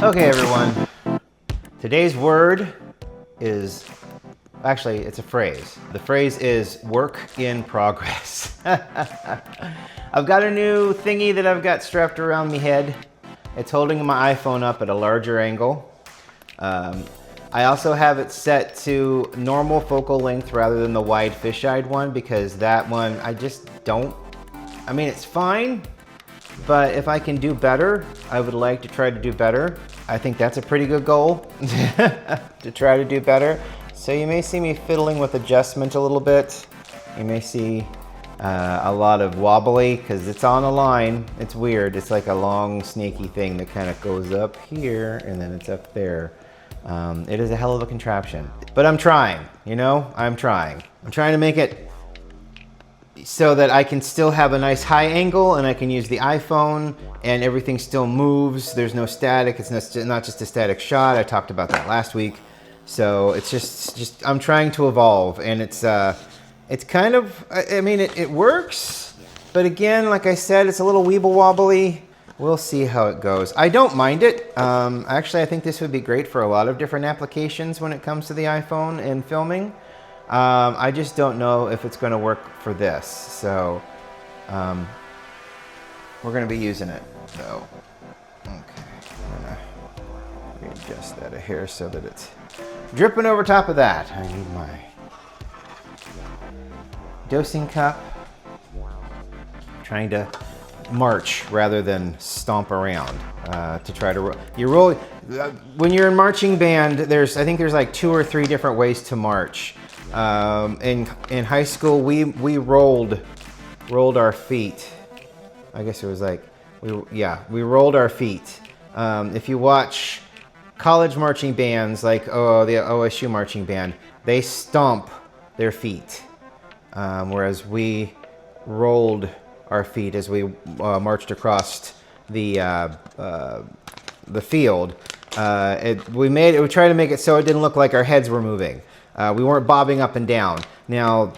Okay, everyone. Today's word is, actually, it's a phrase. The phrase is work in progress. I've got a new thingy that I've got strapped around my head. It's holding my iPhone up at a larger angle. I also have it set to normal focal length rather than the wide fisheye one, because that one, I just don't, I mean, it's fine, but if I can do better, I would like to try to do better. I think that's a pretty good goal, to try to do better. So you may see me fiddling with adjustment a little bit. You may see a lot of wobbly, because it's on a line. It's weird. It's like a long, snaky thing that kind of goes up here, and then it's up there. It is a hell of a contraption. But I'm trying, you know? I'm trying. I'm trying to make it so that I can still have a nice high angle and I can use the iPhone and everything still moves. There's no static. It's not just a static shot. I talked about that last week. So it's just I'm trying to evolve, and it's kind of, I mean, it works, but again, like I said, it's a little weeble wobbly. We'll see how it goes. I don't mind it. Actually, I think this would be great for a lot of different applications when it comes to the iPhone and filming. I just don't know if it's going to work for this. So we're going to be using it. So, okay, I'm going to readjust that a hair so that it's dripping over top of that. I need my dosing cup. Trying to march rather than stomp around to try to roll. When you're in marching band, I think there's like 2 or 3 different ways to march. In high school, we rolled our feet. I guess it was like we rolled our feet. If you watch college marching bands like the OSU marching band, they stomp their feet, whereas we rolled our feet as we marched across the field. We tried to make it so it didn't look like our heads were moving. We weren't bobbing up and down. Now,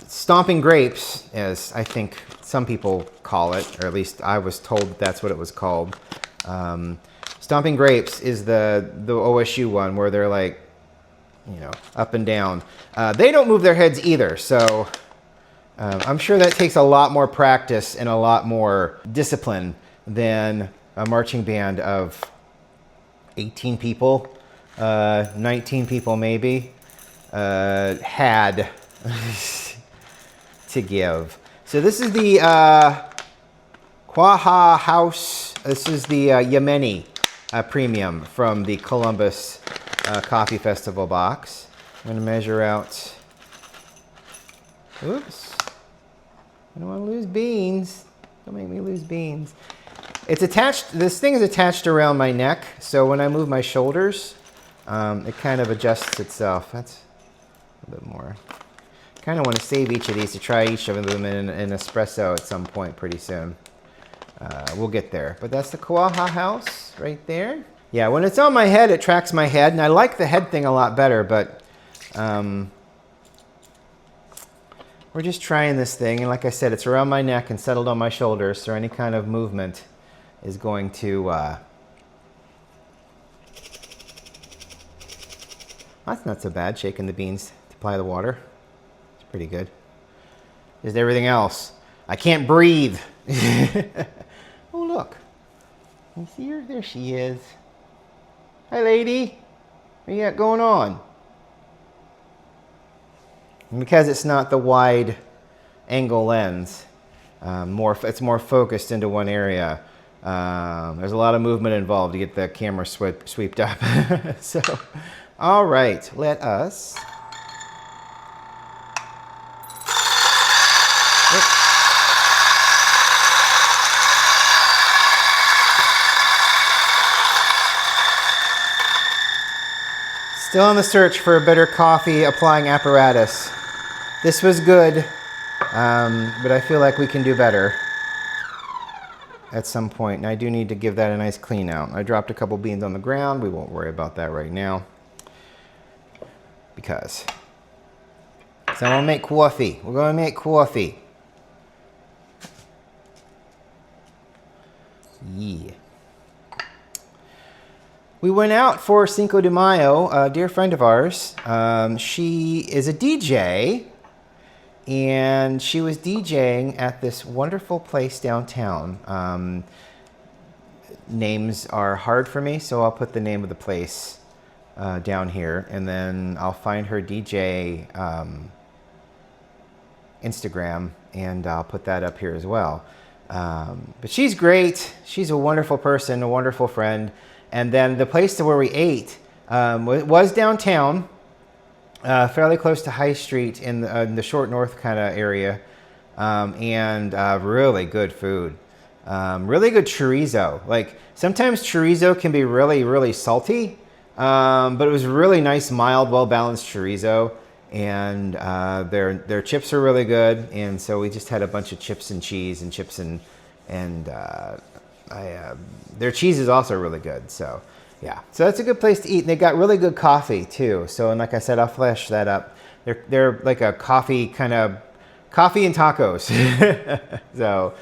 stomping grapes, as I think some people call it, or at least I was told that's what it was called. Stomping grapes is the OSU one where they're like, you know, up and down. They don't move their heads either, so I'm sure that takes a lot more practice and a lot more discipline than a marching band of 18 people, 19 people maybe, had to give. So this is the Qahwah House. This is the Yemeni premium from the Columbus Coffee Festival box. I'm going to measure out. Oops. I don't want to lose beans. Don't make me lose beans. It's attached, this thing is attached around my neck, so when I move my shoulders, it kind of adjusts itself. That's a bit more. Kind of want to save each of these to try each of them in an espresso at some point pretty soon. We'll get there. But that's the Qahwah House right there. Yeah, when it's on my head, it tracks my head, and I like the head thing a lot better, but we're just trying this thing, and like I said, it's around my neck and settled on my shoulders, so any kind of movement is going to... That's not so bad, shaking the beans to apply the water. It's pretty good. Just everything else. I can't breathe. Oh, look. You see her? There she is. Hi, lady. What you got going on? And because it's not the wide angle lens, it's more focused into one area. There's a lot of movement involved to get the camera swept up. So, all right, let us. Still on the search for a better coffee applying apparatus. This was good, but I feel like we can do better at some point. And I do need to give that a nice clean out. I dropped a couple beans on the ground. We won't worry about that right now. Because I'm going to make coffee. We're going to make coffee. Yeah. We went out for Cinco de Mayo. A dear friend of ours, she is a DJ, and she was DJing at this wonderful place downtown. Names are hard for me, so I'll put the name of the place down here, and then I'll find her DJ Instagram, and I'll put that up here as well. But she's great. She's a wonderful person, a wonderful friend. And then the place to where we ate was downtown, fairly close to High Street in the Short North kind of area, and really good food. Really good chorizo. Like sometimes chorizo can be really, really salty, but it was really nice, mild, well-balanced chorizo. And their chips are really good, and so we just had a bunch of chips and cheese and chips and their cheese is also really good. So yeah, so that's a good place to eat. And they got really good coffee too. So, and like I said, I'll flash that up. They're like a coffee and tacos. So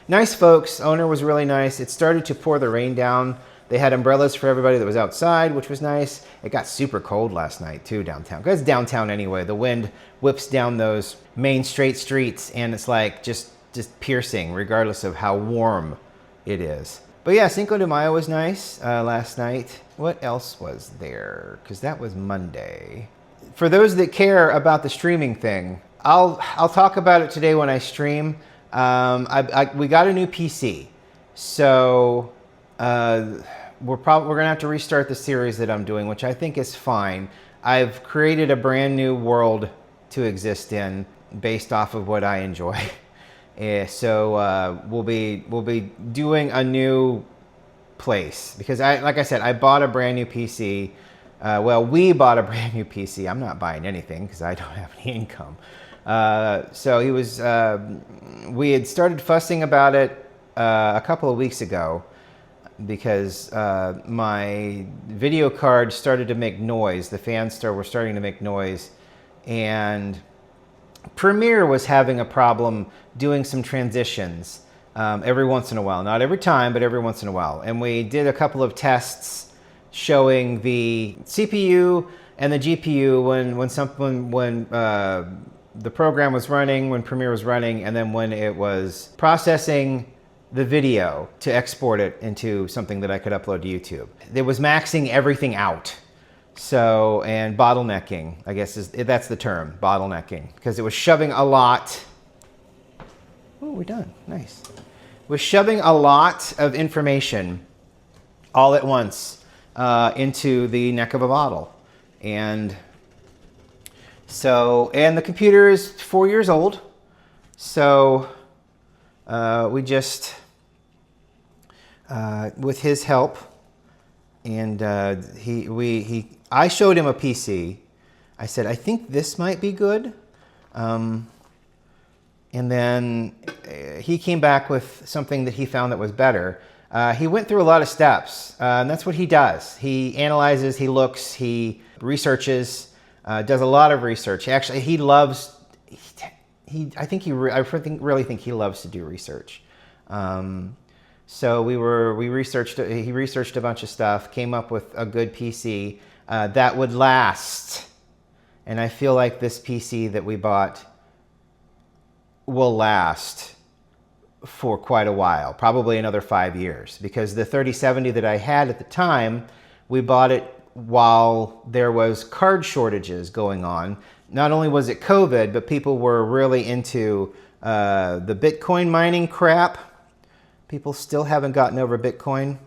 nice folks. Owner was really nice. It started to pour the rain down. They had umbrellas for everybody that was outside, which was nice. It got super cold last night too downtown. Because it's downtown anyway. The wind whips down those main straight streets, and it's like just piercing, regardless of how warm it is. But yeah, Cinco de Mayo was nice last night. What else was there? Because that was Monday. For those that care about the streaming thing, I'll talk about it today when I stream. We got a new PC, so. We're gonna have to restart the series that I'm doing, which I think is fine. I've created a brand new world to exist in based off of what I enjoy. So we'll be doing a new place because like I said, I bought a brand new PC. We bought a brand new PC. I'm not buying anything because I don't have any income. So we had started fussing about it a couple of weeks ago, because my video card started to make noise. The fans were starting to make noise, and Premiere was having a problem doing some transitions every once in a while. Not every time, but every once in a while. And we did a couple of tests showing the CPU and the GPU when the program was running, when Premiere was running, and then when it was processing the video to export it into something that I could upload to YouTube. It was maxing everything out. So, and bottlenecking, I guess that's the term, bottlenecking, because it was shoving a lot. Oh, we're done, nice. It was shoving a lot of information all at once into the neck of a bottle. And so, and the computer is 4 years old. So, we just, with his help, and I showed him a PC. I said, I think this might be good. And then he came back with something that he found that was better. He went through a lot of steps, and that's what he does. He analyzes, he looks, he researches, does a lot of research. Actually, he loves. I really think he loves to do research. So he researched a bunch of stuff, came up with a good PC that would last. And I feel like this PC that we bought will last for quite a while, probably another 5 years, because the 3070 that I had at the time, we bought it while there was card shortages going on. Not only was it COVID, but people were really into the Bitcoin mining crap. People still haven't gotten over Bitcoin,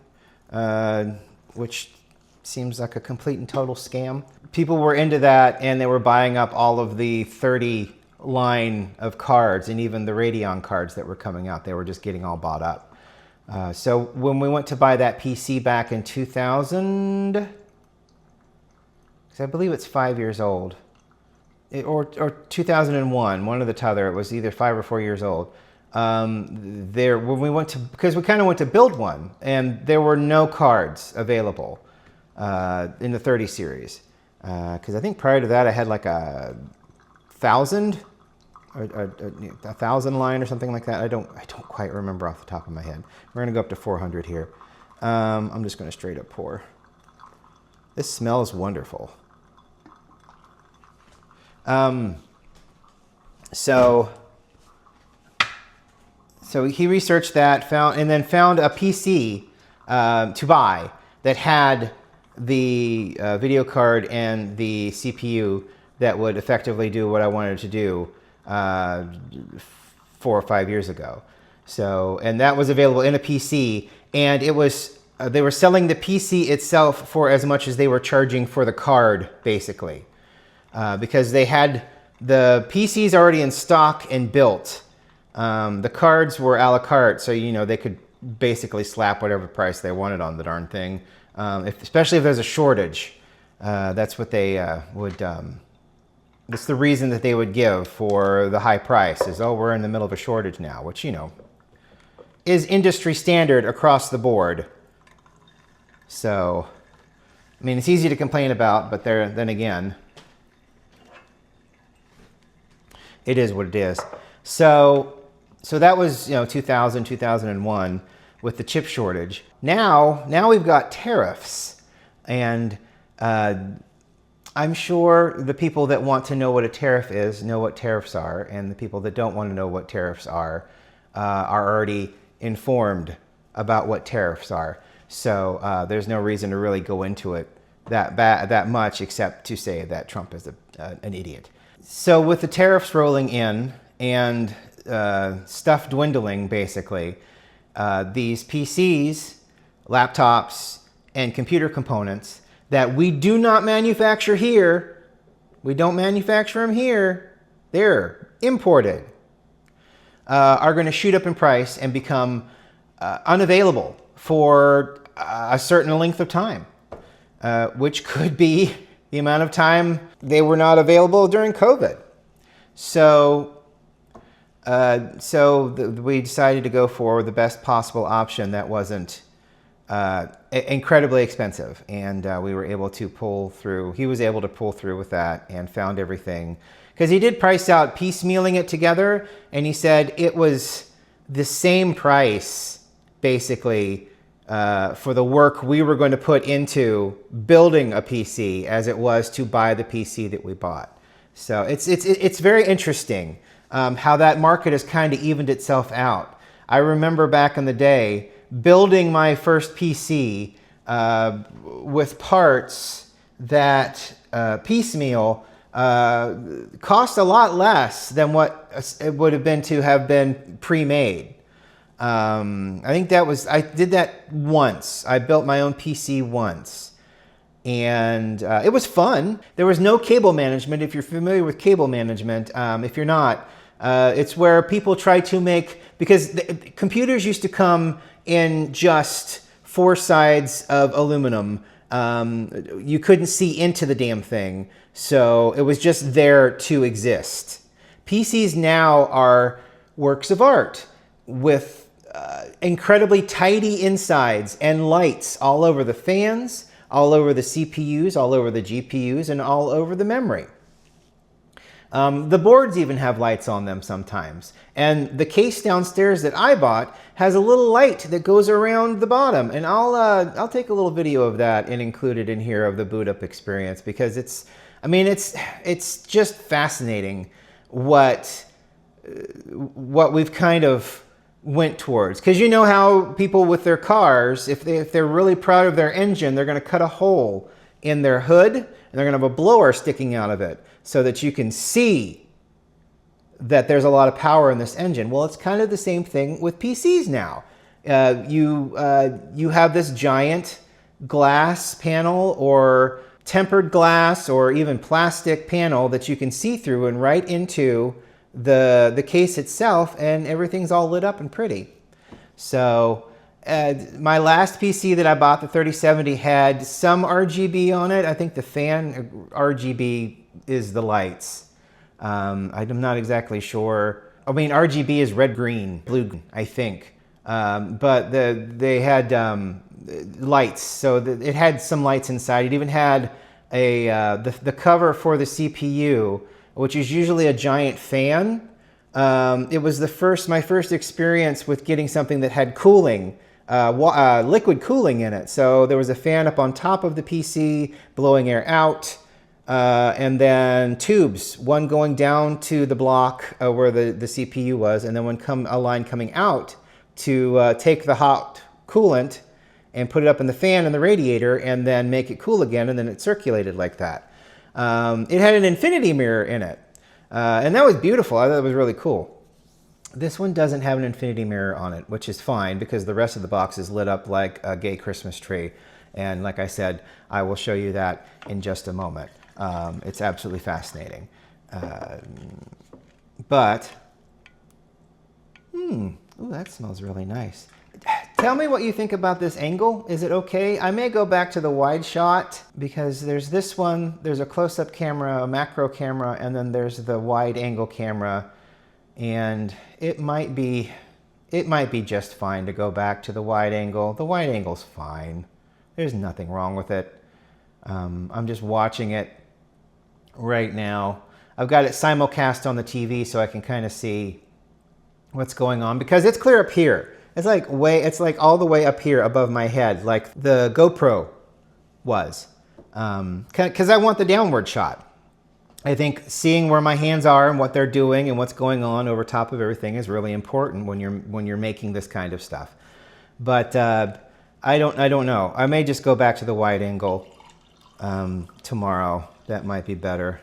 which seems like a complete and total scam. People were into that, and they were buying up all of the 30 line of cards, and even the Radeon cards that were coming out. They were just getting all bought up. So when we went to buy that PC back in 2000, because I believe it's 5 years old, or 2001, one or the other. It was either 5 or 4 years old. Because we kind of went to build one, and there were no cards available in the 30 series. Because I think prior to that I had like a 1,000 line or something like that. I don't quite remember off the top of my head. We're gonna go up to 400 here. I'm just gonna straight up pour. This smells wonderful. So he researched that, found a PC to buy that had the video card and the CPU that would effectively do what I wanted to do 4 or 5 years ago. So, and that was available in a PC, and it was they were selling the PC itself for as much as they were charging for the card, basically, because they had the PCs already in stock and built. The cards were a la carte, so they could basically slap whatever price they wanted on the darn thing. Especially if there's a shortage, that's what they would. That's the reason that they would give for the high price is, oh, we're in the middle of a shortage now, which is industry standard across the board. So, I mean, it's easy to complain about, but then again, it is what it is. So that was 2000, 2001 with the chip shortage. Now we've got tariffs, and I'm sure the people that want to know what a tariff is know what tariffs are, and the people that don't want to know what tariffs are already informed about what tariffs are. So there's no reason to really go into it that much, except to say that Trump is an idiot. So with the tariffs rolling in and stuff dwindling, basically, these PCs, laptops, and computer components that we do not manufacture here, we don't manufacture them here, they're imported, are going to shoot up in price and become unavailable for a certain length of time, which could be the amount of time they were not available during COVID. So we decided to go for the best possible option that wasn't incredibly expensive, and we were able to pull through. He was able to pull through with that and found everything, because he did price out piecemealing it together, and he said it was the same price basically for the work we were going to put into building a PC as it was to buy the PC that we bought. So it's very interesting how that market has kind of evened itself out. I remember back in the day building my first PC with parts that piecemeal cost a lot less than what it would have been to have been pre-made. I think I did that once. I built my own PC once, and it was fun. There was no cable management. If you're familiar with cable management, if you're not, it's where people try to make, because computers used to come in just 4 sides of aluminum. You couldn't see into the damn thing, so it was just there to exist. PCs now are works of art with incredibly tidy insides and lights all over the fans, all over the CPUs, all over the GPUs, and all over the memory. The boards even have lights on them sometimes. And the case downstairs that I bought has a little light that goes around the bottom. And I'll take a little video of that and include it in here of the boot up experience, because it's just fascinating what we've kind of went towards. Because you know how people with their cars, if they're really proud of their engine, they're going to cut a hole in their hood and they're going to have a blower sticking out of it, so that you can see that there's a lot of power in this engine. Well, it's kind of the same thing with PCs now. You have this giant glass panel or tempered glass or even plastic panel that you can see through and right into the case itself, and everything's all lit up and pretty. So my last PC that I bought, the 3070, had some RGB on it. I think the fan RGB is the lights. I'm not exactly sure. I mean, RGB is red, green, blue, I think. But they had lights, so it had some lights inside. It even had the cover for the CPU, which is usually a giant fan. It was my first experience with getting something that had cooling liquid cooling in it. So there was a fan up on top of the PC blowing air out, and then tubes, one going down to the block where the CPU was, and then a line coming out to take the hot coolant and put it up in the fan and the radiator and then make it cool again, and then it circulated like that. It had an infinity mirror in it, and that was beautiful. I thought it was really cool. This one doesn't have an infinity mirror on it, which is fine because the rest of the box is lit up like a gay Christmas tree. And like I said, I will show you that in just a moment. It's absolutely fascinating. Ooh, that smells really nice. Tell me what you think about this angle. Is it okay? I may go back to the wide shot because there's this one, there's a close-up camera, a macro camera, and then there's the wide angle camera. And it might be just fine to go back to the wide angle. The wide angle's fine. There's nothing wrong with it. I'm just watching it right now. I've got it simulcast on the TV so I can kind of see what's going on because it's clear up here. It's like all the way up here above my head, like the GoPro was. Because I want the downward shot. I think seeing where my hands are and what they're doing and what's going on over top of everything is really important when you're making this kind of stuff. But I don't know. I may just go back to the wide angle tomorrow. That might be better.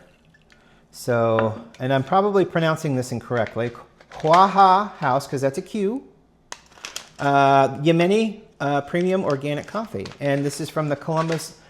So, and I'm probably pronouncing this incorrectly. Qahwah House, because that's a Q. Yemeni Premium Organic Coffee. And this is from the Columbus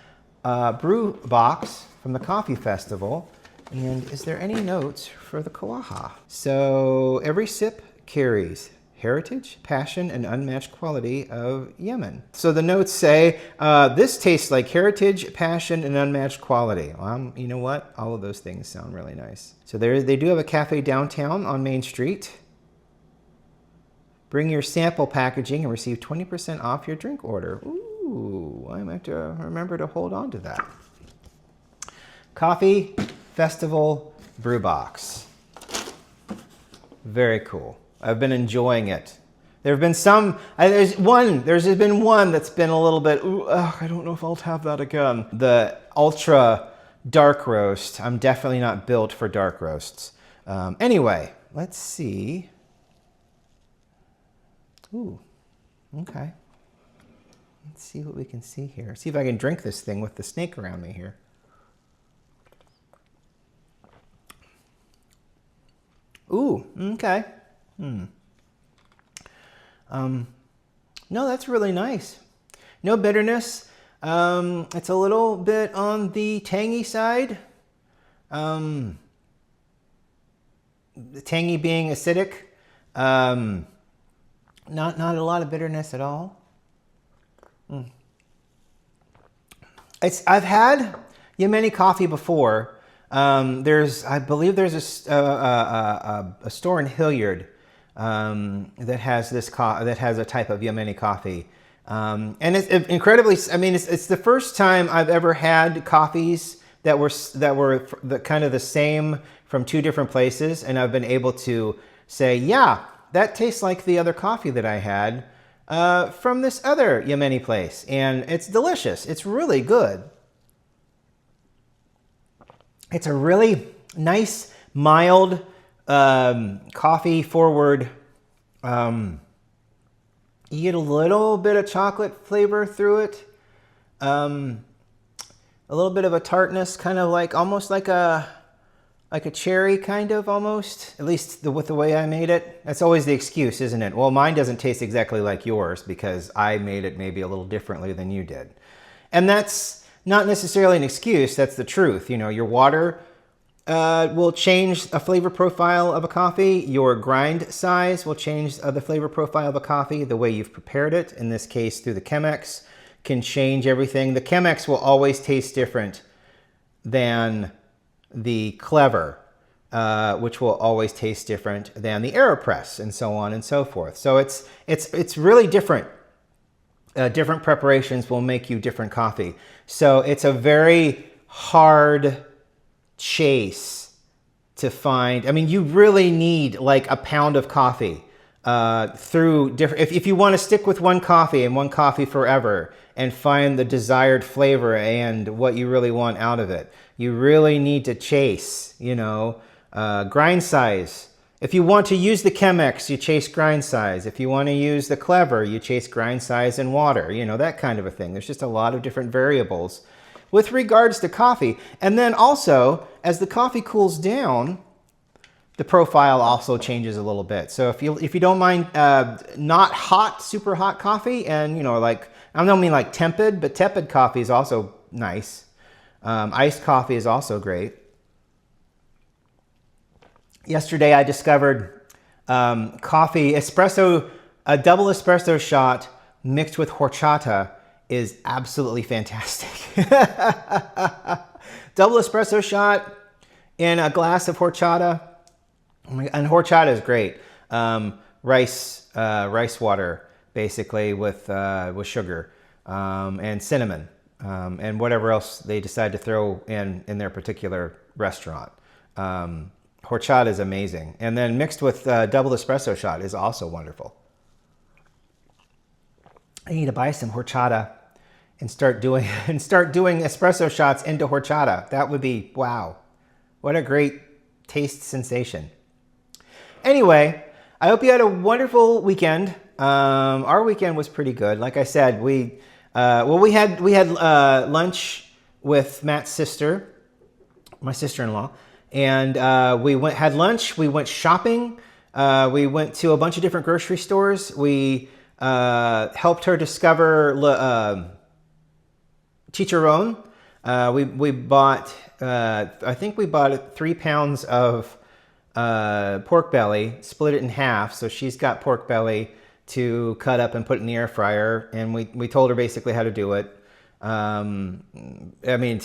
Brew Box from the Coffee Festival. And is there any notes for the Qahwah? So every sip carries heritage, passion, and unmatched quality of Yemen. So the notes say, this tastes like heritage, passion, and unmatched quality. Well, you know what? All of those things sound really nice. So they do have a cafe downtown on Main Street. Bring your sample packaging and receive 20% off your drink order. Ooh, I might have to remember to hold on to that. Coffee Festival Brew Box. Very cool. I've been enjoying it. There have been some, there's been one that's been a little bit, I don't know if I'll have that again. The Ultra Dark Roast. I'm definitely not built for dark roasts. Anyway, let's see. Ooh, okay. Let's see what we can see here. See if I can drink this thing with the snake around me here. Ooh, okay. No, that's really nice. No bitterness. It's a little bit on the tangy side. The tangy being acidic. Not a lot of bitterness at all. I've had Yemeni coffee before. I believe there's a store in Hilliard that has a type of Yemeni coffee, and it's incredibly. I mean, it's the first time I've ever had coffees that were kind of the same from two different places, and I've been able to say, yeah, that tastes like the other coffee that I had from this other Yemeni place, and it's delicious. It's really good. It's a really nice, mild, coffee-forward. You get a little bit of chocolate flavor through it. A little bit of a tartness, kind of like almost like a cherry, kind of almost. At least with the way I made it. That's always the excuse, isn't it? Well, mine doesn't taste exactly like yours because I made it maybe a little differently than you did, and that's not necessarily an excuse, that's the truth. You know, your water will change a flavor profile of a coffee. Your grind size will change the flavor profile of a coffee. The way you've prepared it, in this case through the Chemex, can change everything. The Chemex will always taste different than the Clever, which will always taste different than the AeroPress, and so on and so forth. So it's really different. Different preparations will make you different coffee. So it's a very hard chase to find. I mean, you really need like a pound of coffee through different. If you want to stick with one coffee and one coffee forever and find the desired flavor and what you really want out of it, you really need to chase, grind size. If you want to use the Chemex, you chase grind size. If you want to use the Clever, you chase grind size and water, that kind of a thing. There's just a lot of different variables with regards to coffee. And then also, as the coffee cools down, the profile also changes a little bit. So if you don't mind not hot, super hot coffee, and I don't mean like tepid, but tepid coffee is also nice. Iced coffee is also great. Yesterday I discovered coffee espresso, a double espresso shot mixed with horchata is absolutely fantastic. Double espresso shot in a glass of horchata. And horchata is great. Rice water, basically, with sugar and cinnamon and whatever else they decide to throw in their particular restaurant. Horchata is amazing. And then mixed with double espresso shot is also wonderful. I need to buy some horchata and start doing espresso shots into horchata. That would be, wow. What a great taste sensation. Anyway, I hope you had a wonderful weekend. Our weekend was pretty good. Like I said, we had lunch with Matt's sister, my sister-in-law, and we had lunch. We went shopping. We went to a bunch of different grocery stores. We helped her discover chicharron. We bought, I think we bought 3 pounds of pork belly, split it in half. So she's got pork belly to cut up and put in the air fryer. And we told her basically how to do it. I mean,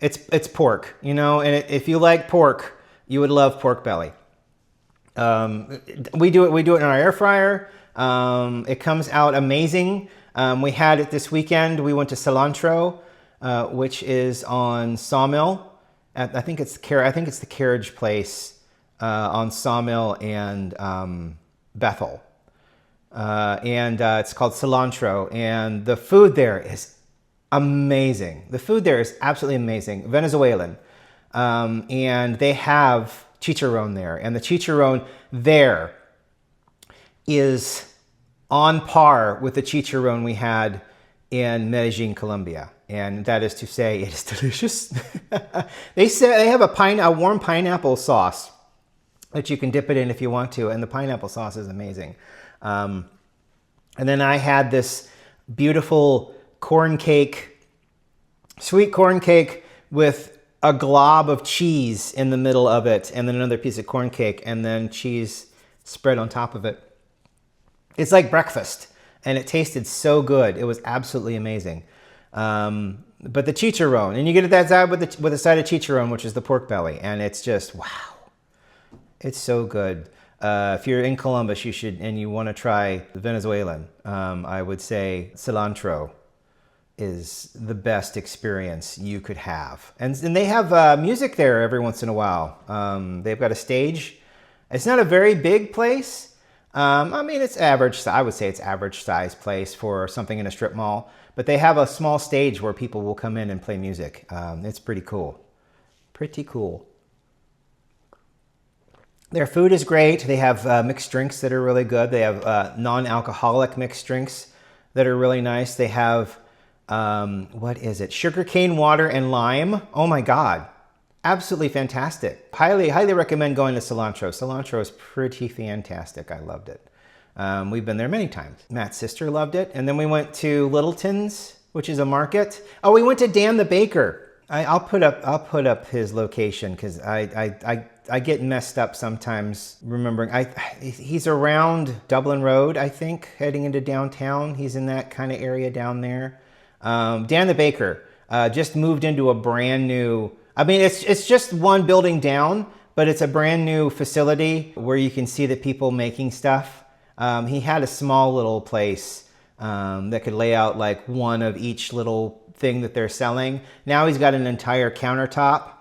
it's pork, and if you like pork, you would love pork belly. We do it in our air fryer. It comes out amazing. We had it this weekend. We went to Cilantro, which is on Sawmill. I think it's the Carriage Place on Sawmill and Bethel, and it's called Cilantro. And the food there is amazing. The food there is absolutely amazing. Venezuelan, and they have chicharron there, and the chicharron there is on par with the chicharron we had in Medellin, Colombia. And that is to say, it is delicious. They say they have a warm pineapple sauce that you can dip it in if you want to, and the pineapple sauce is amazing. And then I had this beautiful sweet corn cake with a glob of cheese in the middle of it, and then another piece of corn cake, and then cheese spread on top of it. It's like breakfast, and it tasted so good. It was absolutely amazing. But the chicharron, and you get that side with a side of chicharron, which is the pork belly, and it's just, wow. It's so good. If you're in Columbus, you should, and you want to try the Venezuelan, I would say Cilantro is the best experience you could have. And they have music there every once in a while. They've got a stage. It's not a very big place. I mean, it's average. I would say it's average size place for something in a strip mall. But they have a small stage where people will come in and play music. It's pretty cool. Pretty cool. Their food is great. They have mixed drinks that are really good. They have non-alcoholic mixed drinks that are really nice. They have, what is it? Sugarcane water and lime. Oh my God. Absolutely fantastic. Highly, highly recommend going to Cilantro. Cilantro is pretty fantastic. I loved it. We've been there many times. Matt's sister loved it. And then we went to Littleton's, which is a market. Oh, we went to Dan the Baker. I'll put up his location because I get messed up sometimes remembering. He's around Dublin Road, I think, heading into downtown. He's in that kind of area down there. Dan the Baker just moved into a brand new. I mean, it's just one building down, but it's a brand new facility where you can see the people making stuff. He had a small little place that could lay out like one of each little thing that they're selling. Now he's got an entire countertop.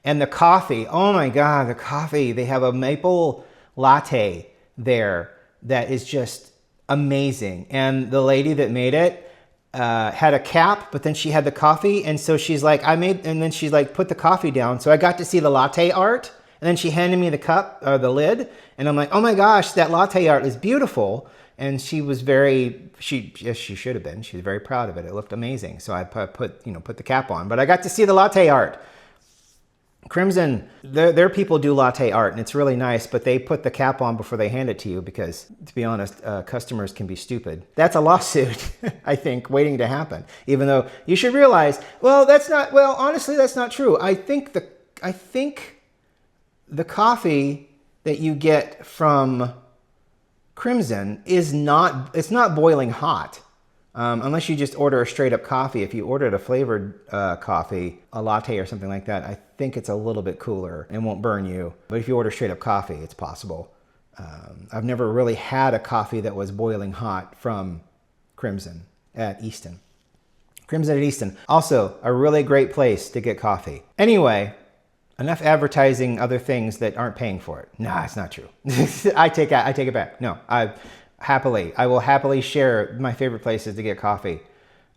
And the coffee, oh my God, the coffee. They have a maple latte there that is just amazing. And the lady that made it had a cap, but then she had the coffee. And so she's like, and then she's like, put the coffee down. So I got to see the latte art. And then she handed me the cup, or the lid. And I'm like, oh my gosh, that latte art is beautiful. And she was yes, she should have been. She was very proud of it. It looked amazing. So I put the cap on. But I got to see the latte art. Crimson, their people do latte art, and it's really nice, but they put the cap on before they hand it to you because, to be honest, customers can be stupid. That's a lawsuit, I think, waiting to happen. Even though you should realize, honestly, that's not true. I think the coffee that you get from Crimson it's not boiling hot. Unless you just order a straight up coffee. If you ordered a flavored coffee, a latte or something like that, I think it's a little bit cooler and won't burn you. But if you order straight up coffee, it's possible. I've never really had a coffee that was boiling hot from Crimson at Easton. Crimson at Easton. Also, a really great place to get coffee. Anyway, enough advertising other things that aren't paying for it. Nah, it's not true. I take it back. No, I will happily share my favorite places to get coffee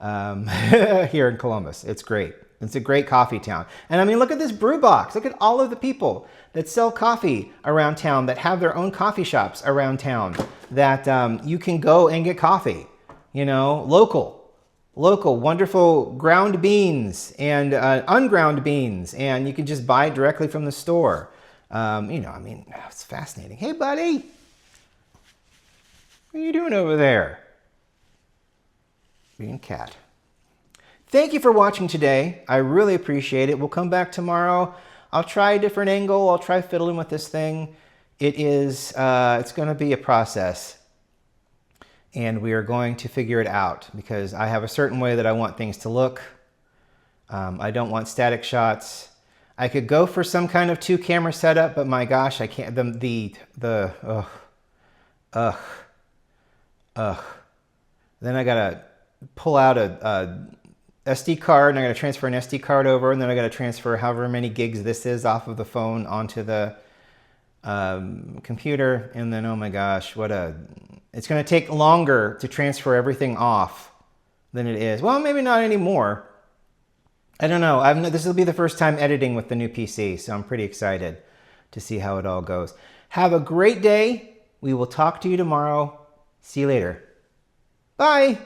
here in Columbus. It's great. It's a great coffee town. And I mean, look at this brew box. Look at all of the people that sell coffee around town, that have their own coffee shops around town, that you can go and get coffee, local, wonderful ground beans and unground beans. And you can just buy it directly from the store. It's fascinating. Hey, buddy. What are you doing over there? Being cat. Thank you for watching today. I really appreciate it. We'll come back tomorrow. I'll try a different angle. I'll try fiddling with this thing. It's going to be a process. And we are going to figure it out because I have a certain way that I want things to look. I don't want static shots. I could go for some kind of 2-camera setup, but my gosh, I can't. Then I gotta pull out a SD card, and I gotta transfer an SD card over, and then I gotta transfer however many gigs this is off of the phone onto the computer, and then oh my gosh, it's gonna take longer to transfer everything off than it is. Well, maybe not anymore. I don't know. This will be the first time editing with the new PC, so I'm pretty excited to see how it all goes. Have a great day. We will talk to you tomorrow. See you later. Bye.